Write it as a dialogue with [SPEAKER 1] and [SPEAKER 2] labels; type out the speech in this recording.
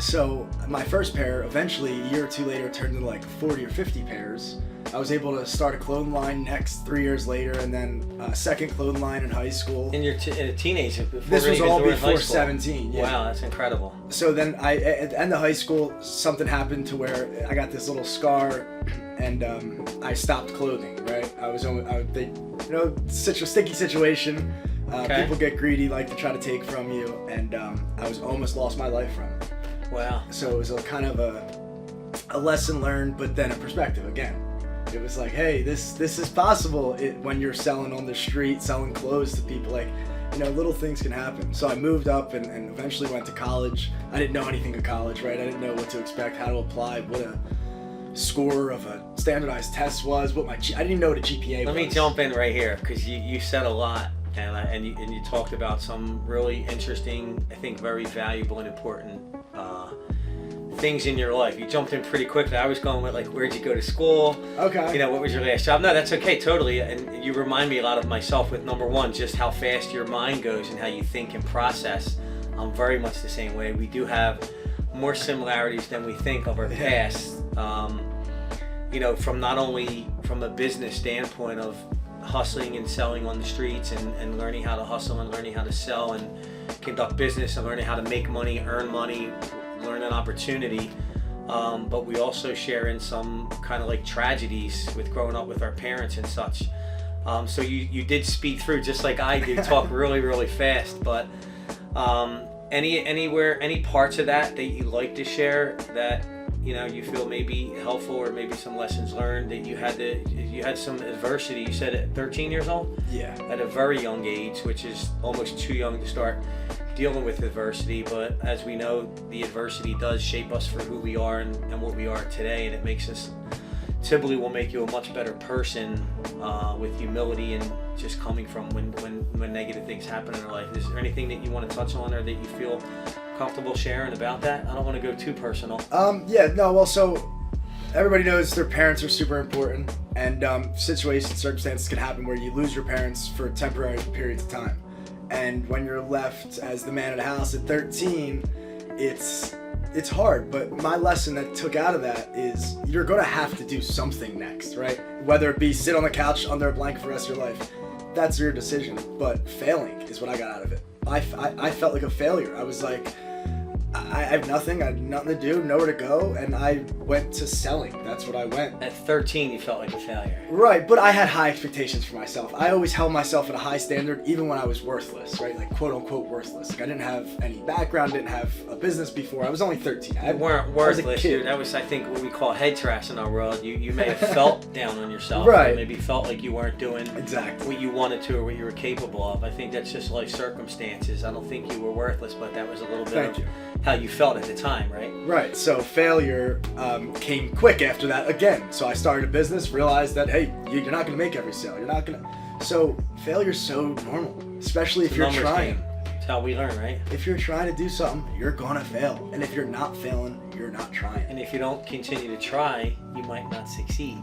[SPEAKER 1] So my first pair, eventually a year or two later, turned into like 40 or 50 pairs. I was able to start a clothing line next 3 years later, and then a second clothing line in high school.
[SPEAKER 2] In your in a teenager?
[SPEAKER 1] This was all before 17. Yeah.
[SPEAKER 2] Wow, that's incredible.
[SPEAKER 1] So then at the end of high school, something happened to where I got this little scar, and I stopped clothing. Right, such a sticky situation.
[SPEAKER 2] Okay.
[SPEAKER 1] People get greedy, like to try to take from you, and I was almost lost my life from it.
[SPEAKER 2] Wow.
[SPEAKER 1] So it was a kind of a lesson learned, but then a perspective again. It was like, hey, this is possible when you're selling on the street, selling clothes to people. Like, little things can happen. So I moved up and eventually went to college. I didn't know anything of college, right? I didn't know what to expect, how to apply, what a score of a standardized test was, I didn't even know what a GPA was.
[SPEAKER 2] Let me jump in right here, because you said a lot, and you talked about some really interesting, I think very valuable and important things in your life. You jumped in pretty quickly. I was going with like, where'd you go to school?
[SPEAKER 1] Okay.
[SPEAKER 2] What was your last job? No, that's okay, totally. And you remind me a lot of myself with number one, just how fast your mind goes and how you think and process. I'm very much the same way. We do have more similarities than we think of our past. From not only from a business standpoint of hustling and selling on the streets and learning how to hustle and learning how to sell and conduct business and learning how to make money, earn money, learn an opportunity, but we also share in some kind of like tragedies with growing up with our parents and such. So you did speed through just like I do, talk really, really fast, but any parts of that you like to share that you feel maybe helpful, or maybe some lessons learned that you had some adversity? You said at 13 years old?
[SPEAKER 1] Yeah. At
[SPEAKER 2] a very young age, which is almost too young to start dealing with adversity, but as we know, the adversity does shape us for who we are and what we are today, and it makes us, typically will make you a much better person with humility and just coming from when negative things happen in our life. Is there anything that you want to touch on or that you feel comfortable sharing about that? I don't want to go too personal.
[SPEAKER 1] So everybody knows their parents are super important, and circumstances can happen where you lose your parents for temporary periods of time. And when you're left as the man of the house at 13, it's hard. But my lesson that took out of that is you're going to have to do something next, right? Whether it be sit on the couch under a blanket for the rest of your life, that's your decision. But failing is what I got out of it. I felt like a failure. I was like, I have nothing. I had nothing to do, nowhere to go, and I went to selling. That's what I went.
[SPEAKER 2] At 13, you felt like a failure.
[SPEAKER 1] Right, but I had high expectations for myself. I always held myself at a high standard, even when I was worthless, right? Like, quote unquote worthless. Like, I didn't have any background, didn't have a business before. I was only 13.
[SPEAKER 2] You weren't worthless, dude. That was, I think, what we call head trash in our world. You may have felt down on yourself.
[SPEAKER 1] Right.
[SPEAKER 2] Or maybe felt like you weren't doing
[SPEAKER 1] exactly
[SPEAKER 2] what you wanted to or what you were capable of. I think that's just life circumstances. I don't think you were worthless, but that was a little bit of how you felt at the time, right?
[SPEAKER 1] Right. So failure came quick after that again. So I started a business, realized that, hey, you're not going to make every sale. You're not going to. So failure's so normal, especially if you're trying.
[SPEAKER 2] It's how we learn, right?
[SPEAKER 1] If you're trying to do something, you're going to fail. And if you're not failing, you're not trying.
[SPEAKER 2] And if you don't continue to try, you might not succeed.